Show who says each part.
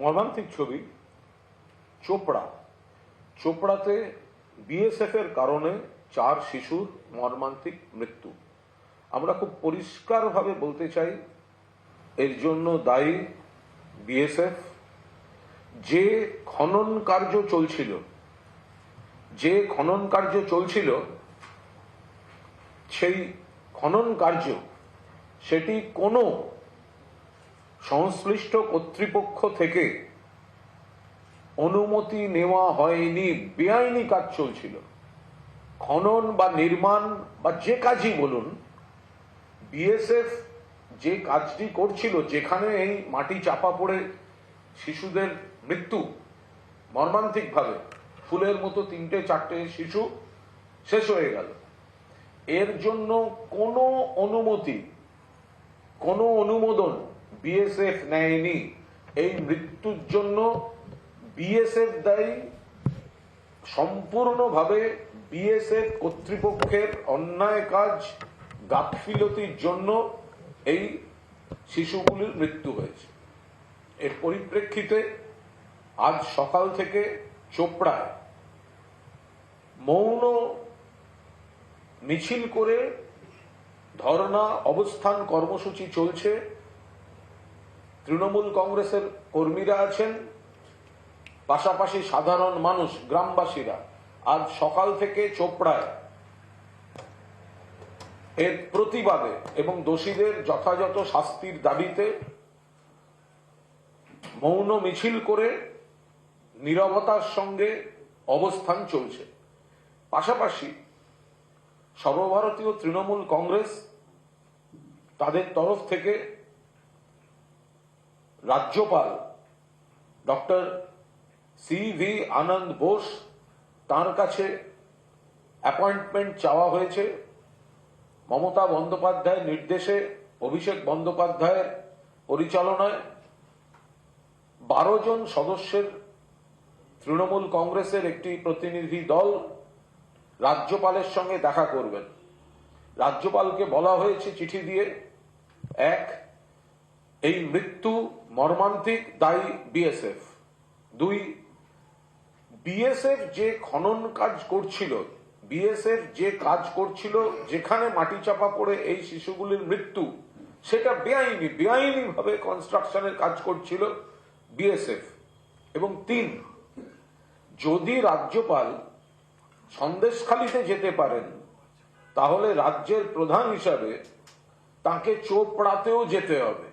Speaker 1: মর্মান্তিক ছবি চোপড়াতে বিএসএফ এর কারণে 4 শিশুর মর্মান্তিক মৃত্যু। আমরা খুব পরিষ্কারভাবে বলতে চাই, এর জন্য দায়ী বিএসএফ। যে খনন কার্য চলছিল সেই খনন কার্য সেটি কোনো সংশ্লিষ্ট কর্তৃপক্ষ থেকে অনুমতি নেওয়া হয়নি। বেআইনি কাজ চলছিল। খনন বা নির্মাণ বা যে কাজই বলুন, বিএসএফ যে কাজটি করছিল, যেখানে এই মাটি চাপা পড়ে শিশুদের মৃত্যু মর্মান্তিকভাবে, ফুলের মতো 3-4টে শিশু শেষ হয়ে গেল, এর জন্য কোনো অনুমোদন বিএসএফ নেয়নি। এই মৃত্যুর জন্য বিএসএফ দায়ী। সম্পূর্ণভাবে বিএসএফ কর্তৃপক্ষের অন্যায় কাজ, গাফিলতির জন্য এই শিশুগুলির মৃত্যু হয়েছে। এর পরিপ্রেক্ষিতে আজ সকাল থেকে চোপড়ায় মৌন মিছিল করে ধর্ণা অবস্থান কর্মসূচি চলছে। তৃণমূল কংগ্রেসের কর্মীরা আছেন, পাশাপাশি সাধারণ মানুষ, গ্রামবাসীরা আজ সকাল থেকে চোপড়ায় এর প্রতিবাদে এবং দোষীদের যথাযথ শাস্তির দাবিতে মৌন মিছিল করে নীরবতার সঙ্গে অবস্থান চলছে। পাশাপাশি সর্বভারতীয় তৃণমূল কংগ্রেস তাদের তরফ থেকে রাজ্যপাল ডক্টর CV আনন্দ বোস, তার কাছে অ্যাপয়েন্টমেন্ট চাওয়া হয়েছে। মমতা বন্দ্যোপাধ্যায়ের নির্দেশে, অভিষেক বন্দ্যোপাধ্যায়ের পরিচালনায় 12 জন সদস্যের তৃণমূল কংগ্রেসের একটি প্রতিনিধি দল রাজ্যপালের সঙ্গে দেখা করবেন। রাজ্যপালকে বলা হয়েছে চিঠি দিয়ে, 1, এই মৃত্যু মর্মান্তিক, দায়ী বিএসএফ। 2, বিএসএফ যে খনন কাজ করছিল, যেখানে মাটি চাপা পড়ে এই শিশুগুলির মৃত্যু, সেটা বেআইনিভাবে কনস্ট্রাকশনের কাজ করছিল বিএসএফ। এবং 3, যদি রাজ্যপাল সন্দেশখালিতে যেতে পারেন, তাহলে রাজ্যের প্রধান হিসাবে তাকে চোপড়াতেও যেতে হবে।